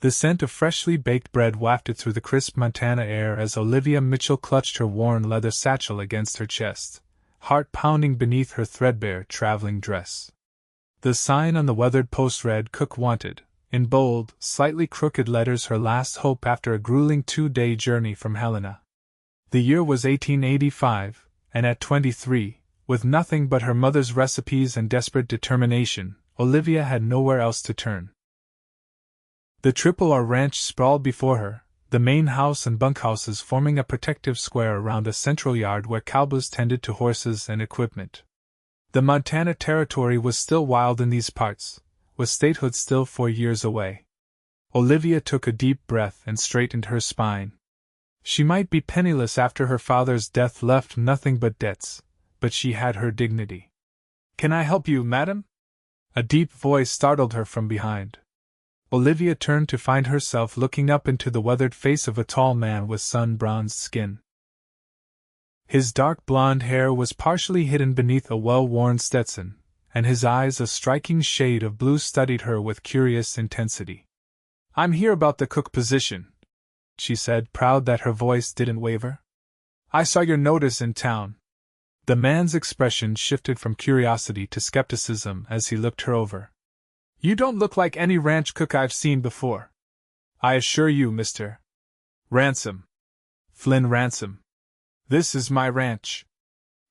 The scent of freshly baked bread wafted through the crisp Montana air as Olivia Mitchell clutched her worn leather satchel against her chest, heart pounding beneath her threadbare traveling dress. The sign on the weathered post read "Cook Wanted," in bold, slightly crooked letters, her last hope after a grueling 2-day journey from Helena. The year was 1885, and at 23, with nothing but her mother's recipes and desperate determination, Olivia had nowhere else to turn. The Triple R Ranch sprawled before her, the main house and bunkhouses forming a protective square around a central yard where cowboys tended to horses and equipment. The Montana Territory was still wild in these parts, with statehood still 4 years away. Olivia took a deep breath and straightened her spine. She might be penniless after her father's death left nothing but debts, but she had her dignity. "Can I help you, madam?" A deep voice startled her from behind. Olivia turned to find herself looking up into the weathered face of a tall man with sun-bronzed skin. His dark blonde hair was partially hidden beneath a well-worn Stetson, and his eyes, a striking shade of blue, studied her with curious intensity. "I'm here about the cook position," she said, proud that her voice didn't waver. "I saw your notice in town." The man's expression shifted from curiosity to skepticism as he looked her over. "You don't look like any ranch cook I've seen before. I assure you, Mr. Ransom. Flynn Ransom. This is my ranch.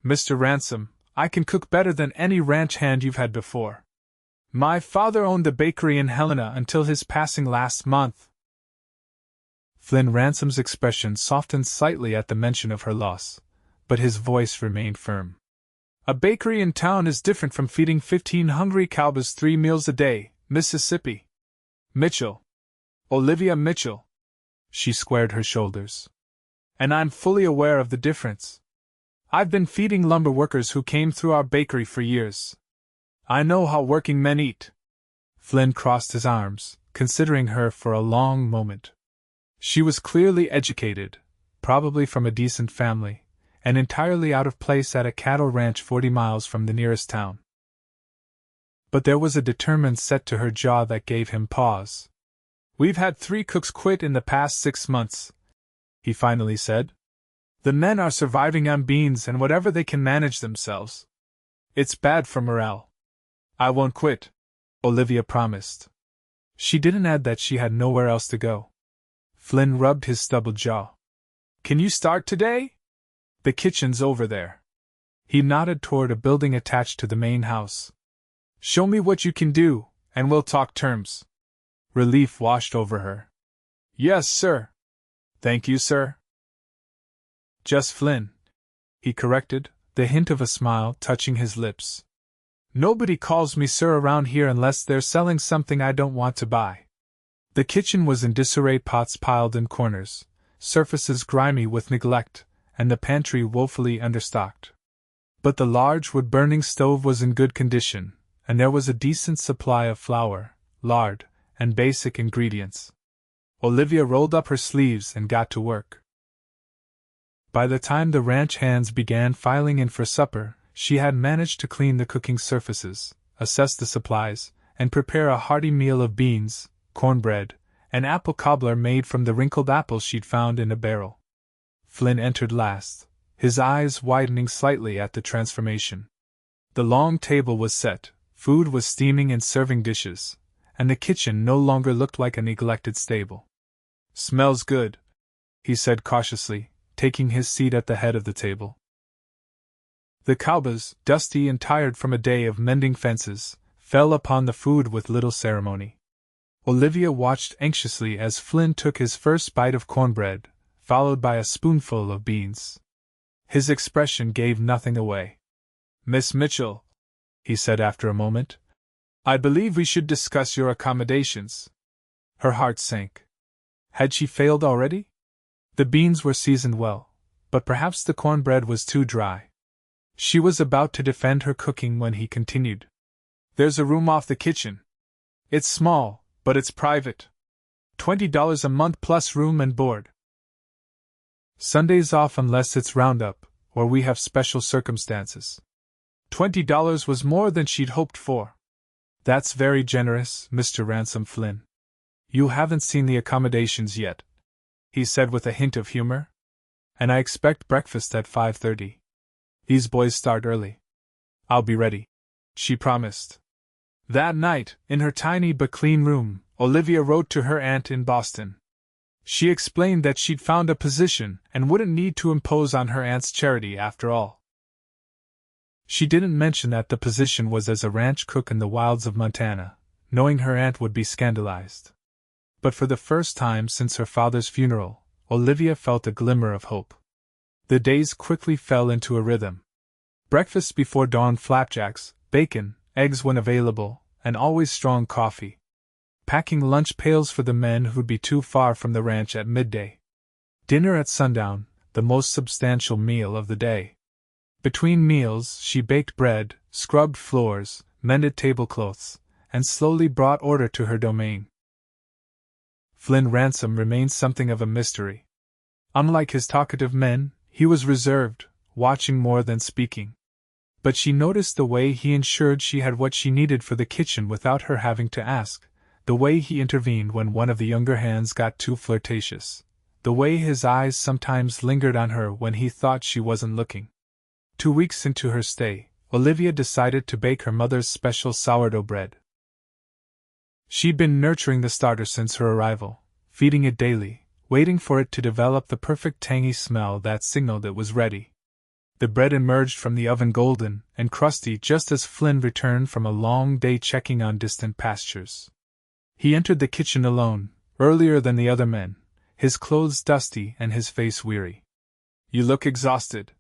Mr. Ransom, I can cook better than any ranch hand you've had before. My father owned a bakery in Helena until his passing last month." Flynn Ransom's expression softened slightly at the mention of her loss, but his voice remained firm. "A bakery in town is different from feeding 15 hungry cowboys 3 meals a day, Mississippi. Mitchell. Olivia Mitchell." She squared her shoulders. "And I'm fully aware of the difference. I've been feeding lumber workers who came through our bakery for years. I know how working men eat." Flynn crossed his arms, considering her for a long moment. She was clearly educated, probably from a decent family, and entirely out of place at a cattle ranch 40 miles from the nearest town. But there was a determined set to her jaw that gave him pause. "We've had 3 cooks quit in the past 6 months," he finally said. "The men are surviving on beans and whatever they can manage themselves. It's bad for morale." "I won't quit," Olivia promised. She didn't add that she had nowhere else to go. Flynn rubbed his stubbled jaw. "Can you start today? The kitchen's over there." He nodded toward a building attached to the main house. "Show me what you can do, and we'll talk terms." Relief washed over her. "Yes, sir." "Thank you, sir." "Just Flynn," he corrected, the hint of a smile touching his lips. "Nobody calls me sir around here unless they're selling something I don't want to buy." The kitchen was in disarray, pots piled in corners, surfaces grimy with neglect, and the pantry woefully understocked. But the large wood-burning stove was in good condition, and there was a decent supply of flour, lard, and basic ingredients. Olivia rolled up her sleeves and got to work. By the time the ranch hands began filing in for supper, she had managed to clean the cooking surfaces, assess the supplies, and prepare a hearty meal of beans, cornbread, and apple cobbler made from the wrinkled apples she'd found in a barrel. Flynn entered last, his eyes widening slightly at the transformation. The long table was set, food was steaming in serving dishes, and the kitchen no longer looked like a neglected stable. "Smells good," he said cautiously, taking his seat at the head of the table. The cowboys, dusty and tired from a day of mending fences, fell upon the food with little ceremony. Olivia watched anxiously as Flynn took his first bite of cornbread, followed by a spoonful of beans. His expression gave nothing away. "Miss Mitchell," he said after a moment, "I believe we should discuss your accommodations." Her heart sank. Had she failed already? The beans were seasoned well, but perhaps the cornbread was too dry. She was about to defend her cooking when he continued. "There's a room off the kitchen. It's small, but it's private. $20 a month plus room and board. Sundays off unless it's roundup, or we have special circumstances." $20 was more than she'd hoped for. "That's very generous, Mr. Ransom Flynn. "You haven't seen the accommodations yet," he said with a hint of humor. "And I expect breakfast at 5:30. These boys start early." "I'll be ready," she promised. That night, in her tiny but clean room, Olivia wrote to her aunt in Boston. She explained that she'd found a position and wouldn't need to impose on her aunt's charity after all. She didn't mention that the position was as a ranch cook in the wilds of Montana, knowing her aunt would be scandalized. But for the first time since her father's funeral, Olivia felt a glimmer of hope. The days quickly fell into a rhythm. Breakfast before dawn: flapjacks, bacon, eggs when available, and always strong coffee. Packing lunch pails for the men who'd be too far from the ranch at midday. Dinner at sundown, the most substantial meal of the day. Between meals, she baked bread, scrubbed floors, mended tablecloths, and slowly brought order to her domain. Flynn Ransom remained something of a mystery. Unlike his talkative men, he was reserved, watching more than speaking. But she noticed the way he ensured she had what she needed for the kitchen without her having to ask, the way he intervened when one of the younger hands got too flirtatious, the way his eyes sometimes lingered on her when he thought she wasn't looking. 2 weeks into her stay, Olivia decided to bake her mother's special sourdough bread. She'd been nurturing the starter since her arrival, feeding it daily, waiting for it to develop the perfect tangy smell that signaled it was ready. The bread emerged from the oven golden and crusty just as Flynn returned from a long day checking on distant pastures. He entered the kitchen alone, earlier than the other men, his clothes dusty and his face weary. "You look exhausted,"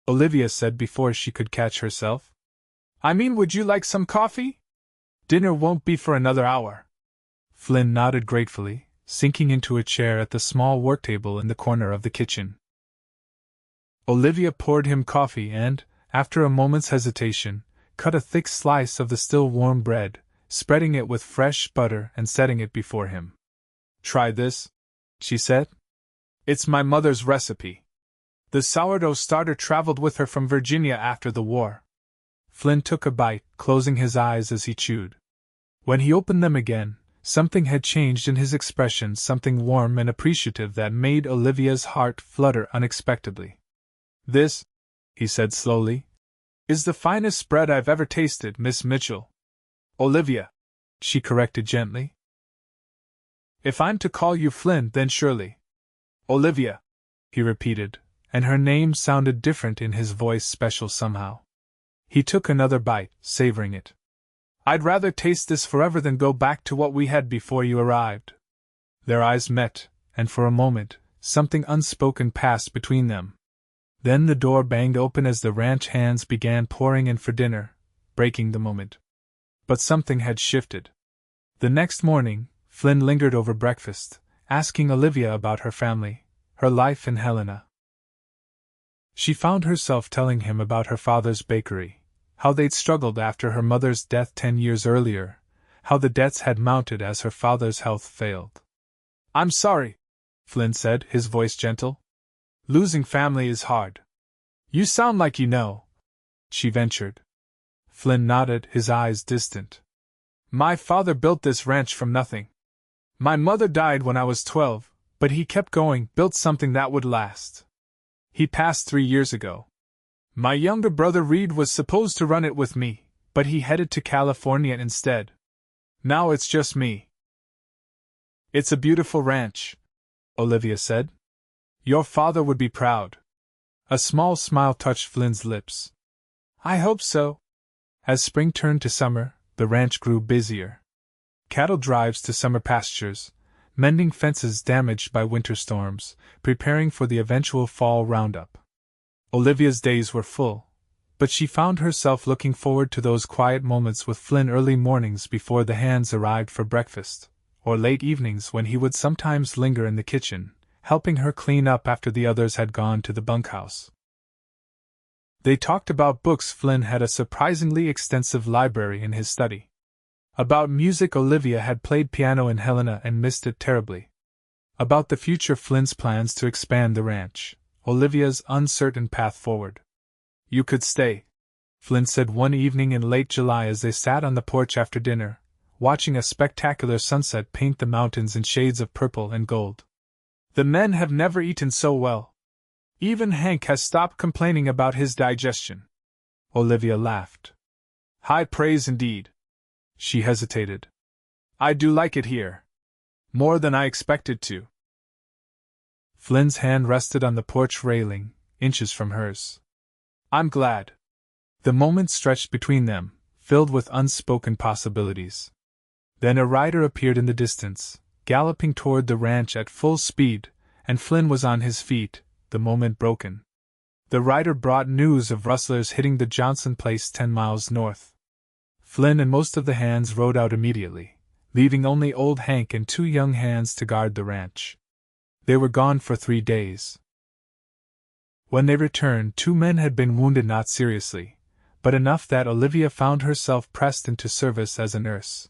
Olivia said before she could catch herself. "I mean, would you like some coffee? Dinner won't be for another hour." Flynn nodded gratefully, sinking into a chair at the small worktable in the corner of the kitchen. Olivia poured him coffee and, after a moment's hesitation, cut a thick slice of the still warm bread, spreading it with fresh butter and setting it before him. "Try this," she said. "It's my mother's recipe. The sourdough starter traveled with her from Virginia after the war." Flynn took a bite, closing his eyes as he chewed. When he opened them again, something had changed in his expression, something warm and appreciative that made Olivia's heart flutter unexpectedly. "This," he said slowly, "is the finest bread I've ever tasted, Miss Mitchell." "Olivia," she corrected gently. "If I'm to call you Flynn, then surely." "Olivia," he repeated, and her name sounded different in his voice, special somehow. He took another bite, savoring it. "I'd rather taste this forever than go back to what we had before you arrived." Their eyes met, and for a moment, something unspoken passed between them. Then the door banged open as the ranch hands began pouring in for dinner, breaking the moment. But something had shifted. The next morning, Flynn lingered over breakfast, asking Olivia about her family, her life in Helena. She found herself telling him about her father's bakery, how they'd struggled after her mother's death 10 years earlier, how the debts had mounted as her father's health failed. "I'm sorry," Flynn said, his voice gentle. "Losing family is hard." "You sound like you know," she ventured. Flynn nodded, his eyes distant. "My father built this ranch from nothing. My mother died when I was 12, but he kept going, built something that would last. He passed 3 years ago. My younger brother Reed was supposed to run it with me, but he headed to California instead. Now it's just me." "It's a beautiful ranch," Olivia said. "Your father would be proud." A small smile touched Flynn's lips. "I hope so." As spring turned to summer, the ranch grew busier. Cattle drives to summer pastures, mending fences damaged by winter storms, preparing for the eventual fall roundup. Olivia's days were full, but she found herself looking forward to those quiet moments with Flynn, early mornings before the hands arrived for breakfast, or late evenings when he would sometimes linger in the kitchen, helping her clean up after the others had gone to the bunkhouse. They talked about books. Flynn had a surprisingly extensive library in his study. About music. Olivia had played piano in Helena and missed it terribly. About the future. Flynn's plans to expand the ranch, Olivia's uncertain path forward. "You could stay," Flynn said one evening in late July as they sat on the porch after dinner, watching a spectacular sunset paint the mountains in shades of purple and gold. The men have never eaten so well. Even Hank has stopped complaining about his digestion. Olivia laughed. High praise indeed. She hesitated. I do like it here. More than I expected to. Flynn's hand rested on the porch railing, inches from hers. I'm glad. The moment stretched between them, filled with unspoken possibilities. Then a rider appeared in the distance, galloping toward the ranch at full speed, and Flynn was on his feet, the moment broken. The rider brought news of rustlers hitting the Johnson place 10 miles north. Flynn and most of the hands rode out immediately, leaving only old Hank and 2 young hands to guard the ranch. They were gone for 3 days. When they returned, 2 men had been wounded, not seriously, but enough that Olivia found herself pressed into service as a nurse.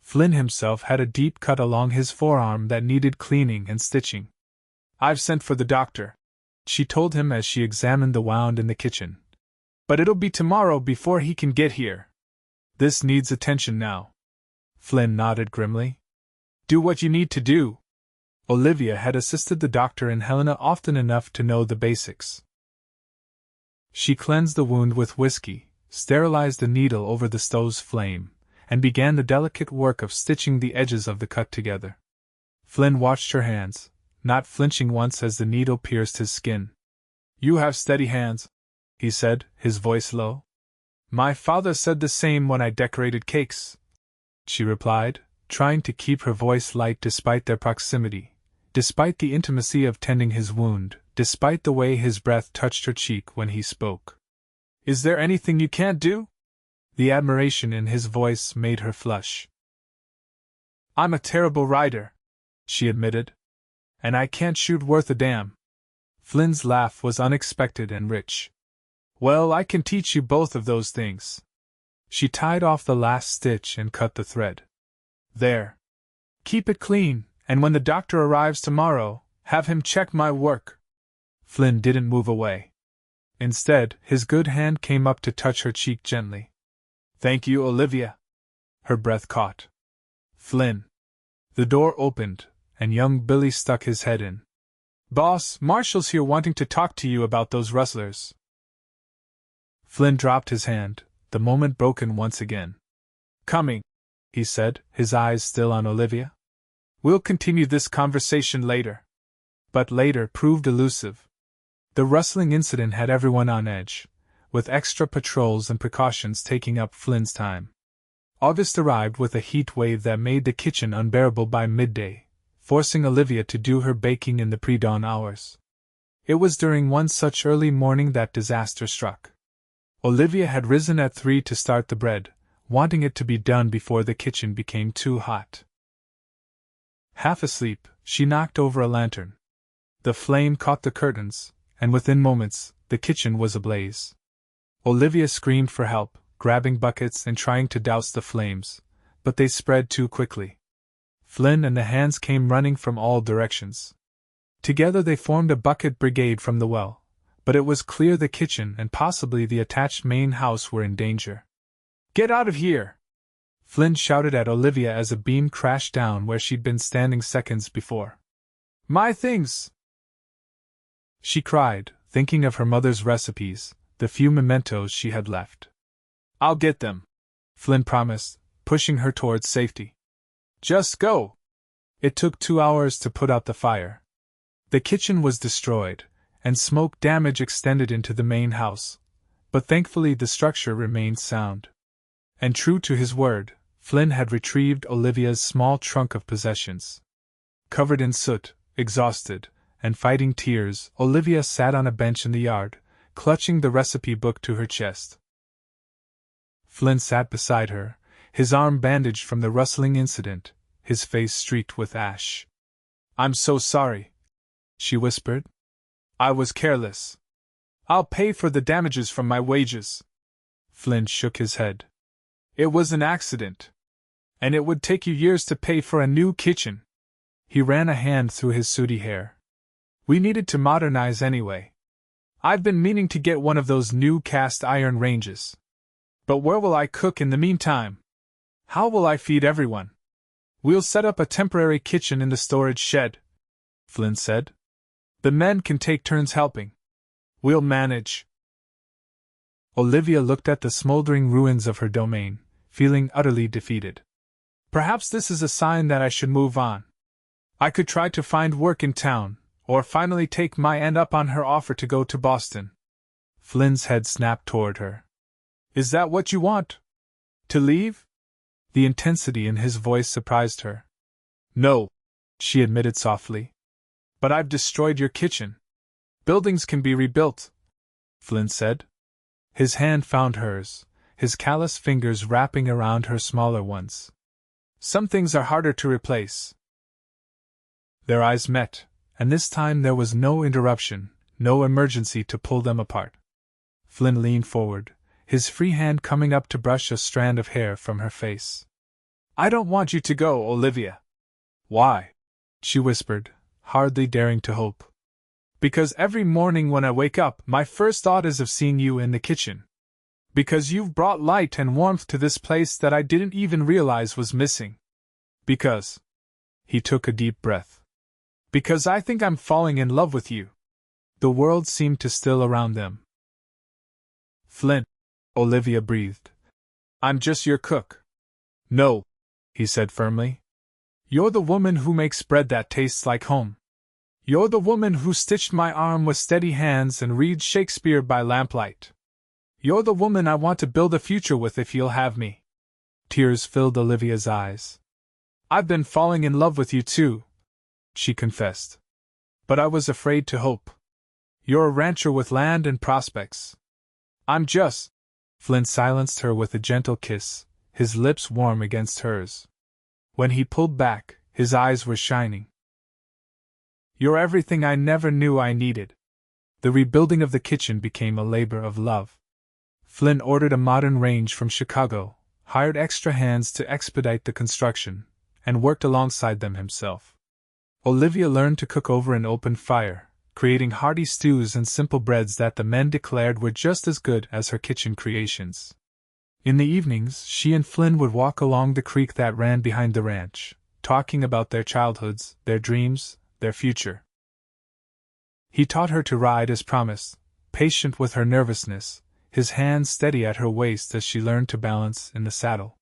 Flynn himself had a deep cut along his forearm that needed cleaning and stitching. I've sent for the doctor, she told him as she examined the wound in the kitchen. But it'll be tomorrow before he can get here. This needs attention now. Flynn nodded grimly. Do what you need to do. Olivia had assisted the doctor and Helena often enough to know the basics. She cleansed the wound with whiskey, sterilized the needle over the stove's flame, and began the delicate work of stitching the edges of the cut together. Flynn watched her hands, not flinching once as the needle pierced his skin. You have steady hands, he said, his voice low. My father said the same when I decorated cakes, she replied, trying to keep her voice light despite their proximity, despite the intimacy of tending his wound, despite the way his breath touched her cheek when he spoke. Is there anything you can't do? The admiration in his voice made her flush. I'm a terrible rider, she admitted. And I can't shoot worth a damn. Flynn's laugh was unexpected and rich. Well, I can teach you both of those things. She tied off the last stitch and cut the thread. There. Keep it clean, and when the doctor arrives tomorrow, have him check my work. Flynn didn't move away. Instead, his good hand came up to touch her cheek gently. Thank you, Olivia. Her breath caught. Flynn. The door opened, and young Billy stuck his head in. Boss, Marshall's here wanting to talk to you about those rustlers. Flynn dropped his hand, the moment broken once again. Coming, he said, his eyes still on Olivia. We'll continue this conversation later. But later proved elusive. The rustling incident had everyone on edge, with extra patrols and precautions taking up Flynn's time. August arrived with a heat wave that made the kitchen unbearable by midday, forcing Olivia to do her baking in the pre-dawn hours. It was during one such early morning that disaster struck. Olivia had risen at 3 to start the bread, wanting it to be done before the kitchen became too hot. Half asleep, she knocked over a lantern. The flame caught the curtains, and within moments, the kitchen was ablaze. Olivia screamed for help, grabbing buckets and trying to douse the flames, but they spread too quickly. Flynn and the hands came running from all directions. Together they formed a bucket brigade from the well, but it was clear the kitchen and possibly the attached main house were in danger. Get out of here! Flynn shouted at Olivia as a beam crashed down where she'd been standing seconds before. My things! She cried, thinking of her mother's recipes, the few mementos she had left. I'll get them, Flynn promised, pushing her towards safety. Just go! It took 2 hours to put out the fire. The kitchen was destroyed, and smoke damage extended into the main house, but thankfully the structure remained sound. And true to his word, Flynn had retrieved Olivia's small trunk of possessions. Covered in soot, exhausted, and fighting tears, Olivia sat on a bench in the yard, clutching the recipe book to her chest. Flynn sat beside her, his arm bandaged from the rustling incident, his face streaked with ash. I'm so sorry, she whispered. I was careless. I'll pay for the damages from my wages. Flynn shook his head. It was an accident. And it would take you years to pay for a new kitchen. He ran a hand through his sooty hair. We needed to modernize anyway. I've been meaning to get one of those new cast iron ranges. But where will I cook in the meantime? How will I feed everyone? We'll set up a temporary kitchen in the storage shed, Flynn said. The men can take turns helping. We'll manage. Olivia looked at the smoldering ruins of her domain, feeling utterly defeated. Perhaps this is a sign that I should move on. I could try to find work in town, or finally take my end up on her offer to go to Boston. Flynn's head snapped toward her. Is that what you want? To leave? The intensity in his voice surprised her. No, she admitted softly. But I've destroyed your kitchen. Buildings can be rebuilt, Flynn said. His hand found hers, his callous fingers wrapping around her smaller ones. Some things are harder to replace. Their eyes met, and this time there was no interruption, no emergency to pull them apart. Flynn leaned forward, his free hand coming up to brush a strand of hair from her face. I don't want you to go, Olivia. Why? She whispered, hardly daring to hope. Because every morning when I wake up, my first thought is of seeing you in the kitchen. Because you've brought light and warmth to this place that I didn't even realize was missing. Because. He took a deep breath. Because I think I'm falling in love with you. The world seemed to still around them. Flynn, Olivia breathed. I'm just your cook. No, he said firmly. You're the woman who makes bread that tastes like home. You're the woman who stitched my arm with steady hands and reads Shakespeare by lamplight. You're the woman I want to build a future with if you'll have me. Tears filled Olivia's eyes. I've been falling in love with you too, she confessed. But I was afraid to hope. You're a rancher with land and prospects. I'm just. Flynn silenced her with a gentle kiss, his lips warm against hers. When he pulled back, his eyes were shining. You're everything I never knew I needed. The rebuilding of the kitchen became a labor of love. Flynn ordered a modern range from Chicago, hired extra hands to expedite the construction, and worked alongside them himself. Olivia learned to cook over an open fire, creating hearty stews and simple breads that the men declared were just as good as her kitchen creations. In the evenings, she and Flynn would walk along the creek that ran behind the ranch, talking about their childhoods, their dreams, their future. He taught her to ride as promised, patient with her nervousness, his hand steady at her waist as she learned to balance in the saddle.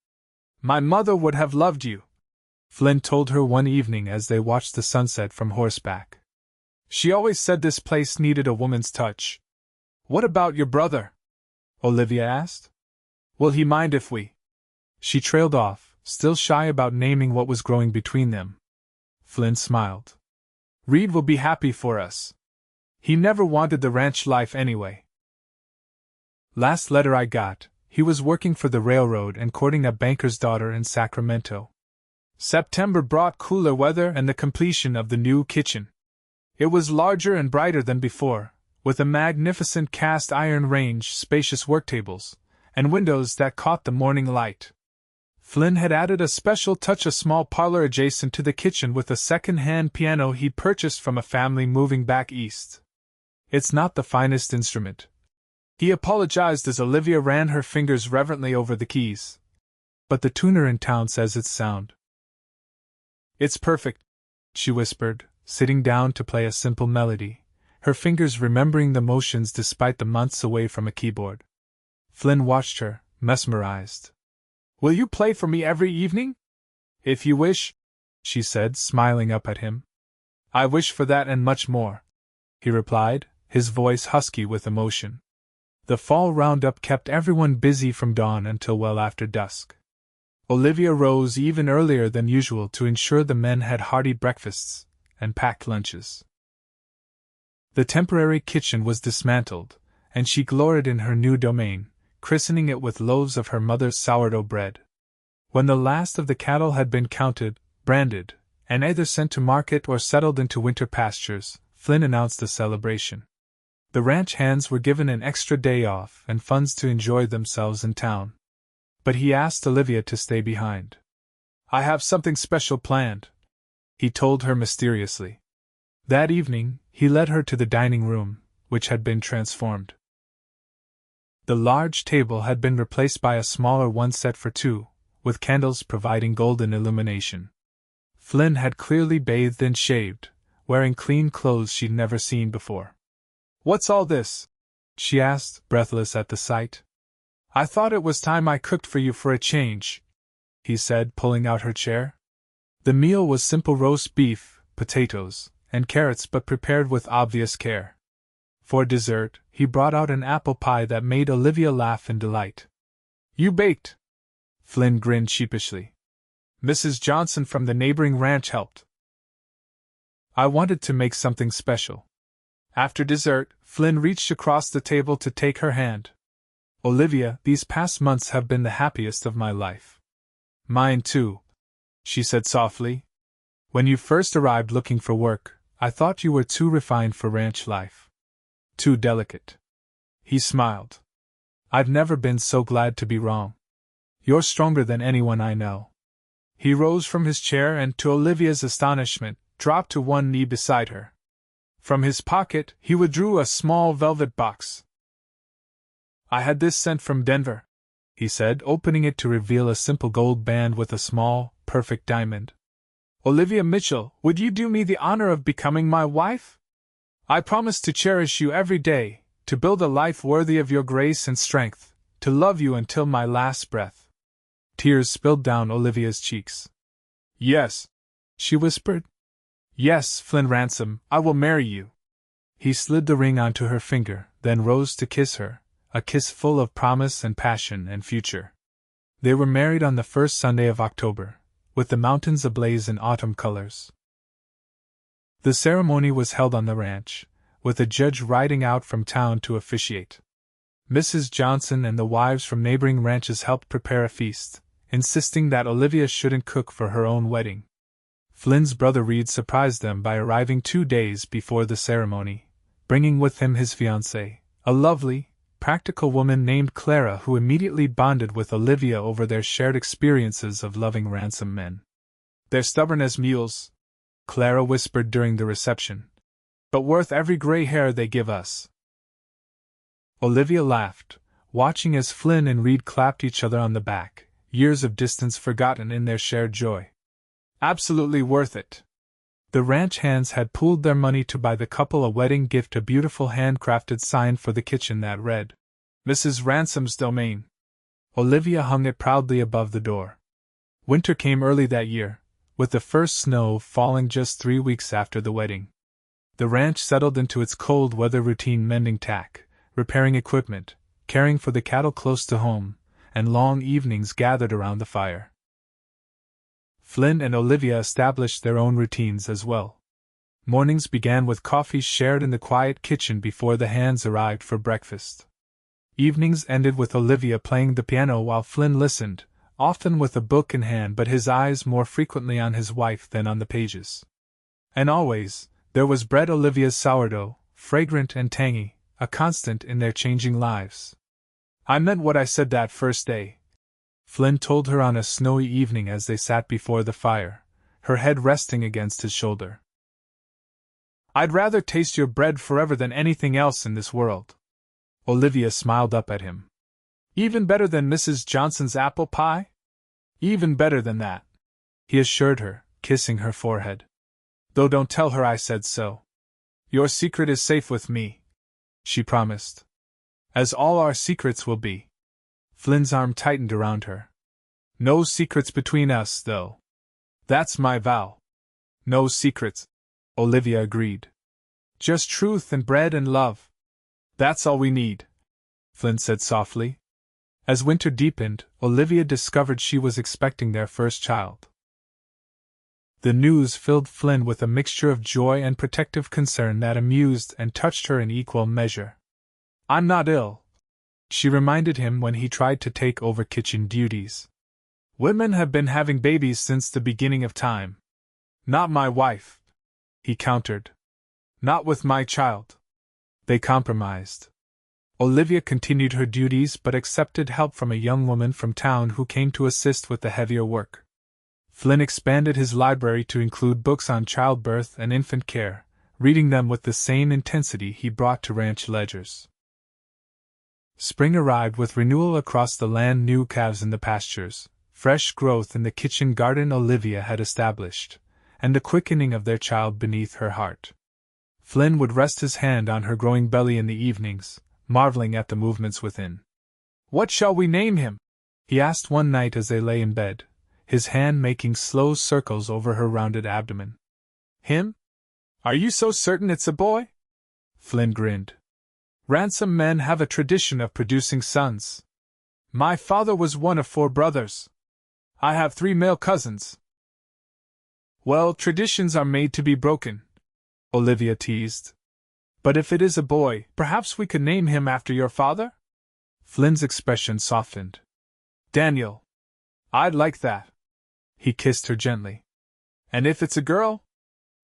My mother would have loved you, Flynn told her one evening as they watched the sunset from horseback. She always said this place needed a woman's touch. What about your brother? Olivia asked. Will he mind if we? She trailed off, still shy about naming what was growing between them. Flynn smiled. Reed will be happy for us. He never wanted the ranch life anyway. Last letter I got, he was working for the railroad and courting a banker's daughter in Sacramento. September brought cooler weather and the completion of the new kitchen. It was larger and brighter than before, with a magnificent cast iron range, spacious work tables, and windows that caught the morning light. Flynn had added a special touch, a small parlor adjacent to the kitchen with a second-hand piano he'd purchased from a family moving back east. It's not the finest instrument, he apologized as Olivia ran her fingers reverently over the keys. But the tuner in town says it's sound. It's perfect, she whispered, sitting down to play a simple melody, her fingers remembering the motions despite the months away from a keyboard. Flynn watched her, mesmerized. Will you play for me every evening? If you wish, she said, smiling up at him. I wish for that and much more, he replied, his voice husky with emotion. The fall roundup kept everyone busy from dawn until well after dusk. Olivia rose even earlier than usual to ensure the men had hearty breakfasts and packed lunches. The temporary kitchen was dismantled, and she gloried in her new domain, christening it with loaves of her mother's sourdough bread. When the last of the cattle had been counted, branded, and either sent to market or settled into winter pastures, Flynn announced the celebration. The ranch hands were given an extra day off and funds to enjoy themselves in town. But he asked Olivia to stay behind. I have something special planned, he told her mysteriously. That evening, he led her to the dining room, which had been transformed. The large table had been replaced by a smaller one set for two, with candles providing golden illumination. Flynn had clearly bathed and shaved, wearing clean clothes she'd never seen before. "What's all this?" she asked, breathless at the sight. "I thought it was time I cooked for you for a change," he said, pulling out her chair. The meal was simple roast beef, potatoes, and carrots, but prepared with obvious care. For dessert, he brought out an apple pie that made Olivia laugh in delight. "You baked?" Flynn grinned sheepishly. "Mrs. Johnson from the neighboring ranch helped." "I wanted to make something special." After dessert, Flynn reached across the table to take her hand. "Olivia, these past months have been the happiest of my life." "Mine too," she said softly. "When you first arrived looking for work, I thought you were too refined for ranch life. Too delicate." He smiled. "I've never been so glad to be wrong. You're stronger than anyone I know." He rose from his chair and, to Olivia's astonishment, dropped to one knee beside her. From his pocket, he withdrew a small velvet box. "I had this sent from Denver," he said, opening it to reveal a simple gold band with a small, perfect diamond. "Olivia Mitchell, would you do me the honor of becoming my wife? I promise to cherish you every day, to build a life worthy of your grace and strength, to love you until my last breath." Tears spilled down Olivia's cheeks. "Yes," she whispered. "Yes, Flynn Ransom, I will marry you." He slid the ring onto her finger, then rose to kiss her, a kiss full of promise and passion and future. They were married on the first Sunday of October, with the mountains ablaze in autumn colors. The ceremony was held on the ranch, with a judge riding out from town to officiate. Mrs. Johnson and the wives from neighboring ranches helped prepare a feast, insisting that Olivia shouldn't cook for her own wedding. Flynn's brother Reed surprised them by arriving 2 days before the ceremony, bringing with him his fiancée, a lovely, practical woman named Clara, who immediately bonded with Olivia over their shared experiences of loving Ransom men. "They're stubborn as mules," Clara whispered during the reception, "but worth every gray hair they give us." Olivia laughed, watching as Flynn and Reed clapped each other on the back, years of distance forgotten in their shared joy. "Absolutely worth it." The ranch hands had pooled their money to buy the couple a wedding gift, a beautiful handcrafted sign for the kitchen that read, "Mrs. Ransom's Domain." Olivia hung it proudly above the door. Winter came early that year, with the first snow falling just 3 weeks after the wedding. The ranch settled into its cold weather routine, mending tack, repairing equipment, caring for the cattle close to home, and long evenings gathered around the fire. Flynn and Olivia established their own routines as well. Mornings began with coffee shared in the quiet kitchen before the hands arrived for breakfast. Evenings ended with Olivia playing the piano while Flynn listened, often with a book in hand, but his eyes more frequently on his wife than on the pages. And always, there was bread, Olivia's sourdough, fragrant and tangy, a constant in their changing lives. "I meant what I said that first day," Flynn told her on a snowy evening as they sat before the fire, her head resting against his shoulder. "I'd rather taste your bread forever than anything else in this world." Olivia smiled up at him. "Even better than Mrs. Johnson's apple pie?" "Even better than that," he assured her, kissing her forehead. "Though don't tell her I said so. Your secret is safe with me," she promised. "As all our secrets will be." Flynn's arm tightened around her. "No secrets between us, though." "That's my vow." "No secrets," Olivia agreed. "Just truth and bread and love. That's all we need," Flynn said softly. As winter deepened, Olivia discovered she was expecting their first child. The news filled Flynn with a mixture of joy and protective concern that amused and touched her in equal measure. "I'm not ill," she reminded him when he tried to take over kitchen duties. "Women have been having babies since the beginning of time." "Not my wife," he countered. "Not with my child." They compromised. Olivia continued her duties but accepted help from a young woman from town who came to assist with the heavier work. Flynn expanded his library to include books on childbirth and infant care, reading them with the same intensity he brought to ranch ledgers. Spring arrived with renewal across the land, new calves in the pastures, fresh growth in the kitchen garden Olivia had established, and the quickening of their child beneath her heart. Flynn would rest his hand on her growing belly in the evenings, marveling at the movements within. "What shall we name him?" he asked one night as they lay in bed, his hand making slow circles over her rounded abdomen. "Him? Are you so certain it's a boy?" Flynn grinned. "Ransom men have a tradition of producing sons. My father was one of 4 brothers. I have 3 male cousins." "Well, traditions are made to be broken," Olivia teased. "But if it is a boy, perhaps we could name him after your father?" Flynn's expression softened. "Daniel. I'd like that." He kissed her gently. "And if it's a girl?"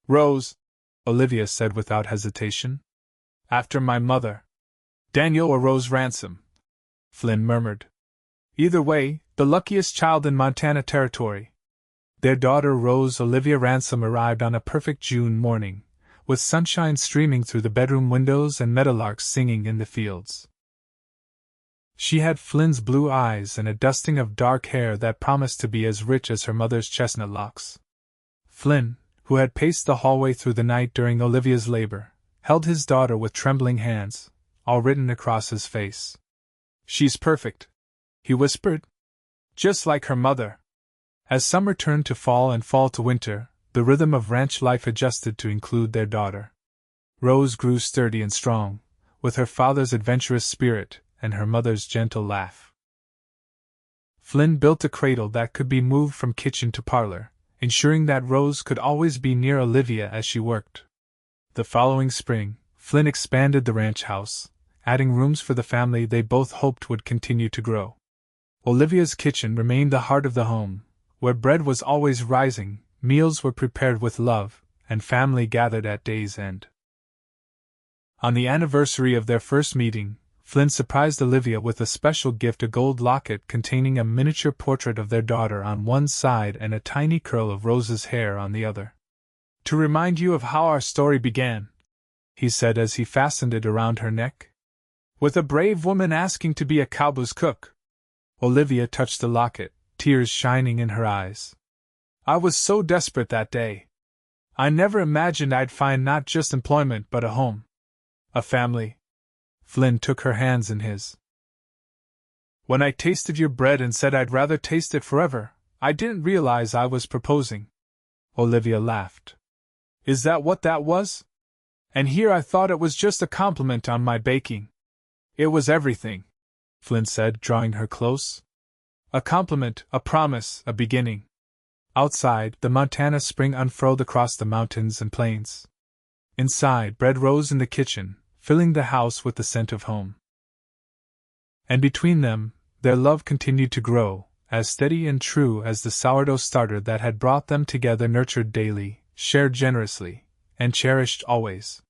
"Rose," Olivia said without hesitation. "After my mother." "Daniel or Rose Ransom," Flynn murmured. "Either way, the luckiest child in Montana Territory." Their daughter Rose Olivia Ransom arrived on a perfect June morning, with sunshine streaming through the bedroom windows and meadowlarks singing in the fields. She had Flynn's blue eyes and a dusting of dark hair that promised to be as rich as her mother's chestnut locks. Flynn, who had paced the hallway through the night during Olivia's labor, held his daughter with trembling hands, all written across his face. "She's perfect," he whispered. "Just like her mother." As summer turned to fall and fall to winter, the rhythm of ranch life adjusted to include their daughter. Rose grew sturdy and strong, with her father's adventurous spirit and her mother's gentle laugh. Flynn built a cradle that could be moved from kitchen to parlor, ensuring that Rose could always be near Olivia as she worked. The following spring, Flynn expanded the ranch house, adding rooms for the family they both hoped would continue to grow. Olivia's kitchen remained the heart of the home, where bread was always rising, meals were prepared with love, and family gathered at day's end. On the anniversary of their first meeting, Flynn surprised Olivia with a special gift, a gold locket containing a miniature portrait of their daughter on one side and a tiny curl of Rose's hair on the other. "To remind you of how our story began," he said as he fastened it around her neck. "With a brave woman asking to be a cowboy's cook." Olivia touched the locket, tears shining in her eyes. "I was so desperate that day. I never imagined I'd find not just employment but a home. A family." Flynn took her hands in his. "When I tasted your bread and said I'd rather taste it forever, I didn't realize I was proposing." Olivia laughed. "Is that what that was? And here I thought it was just a compliment on my baking." "It was everything," Flynn said, drawing her close. "A compliment, a promise, a beginning." Outside, the Montana spring unfurled across the mountains and plains. Inside, bread rose in the kitchen, filling the house with the scent of home. And between them, their love continued to grow, as steady and true as the sourdough starter that had brought them together, nurtured daily, shared generously, and cherished always.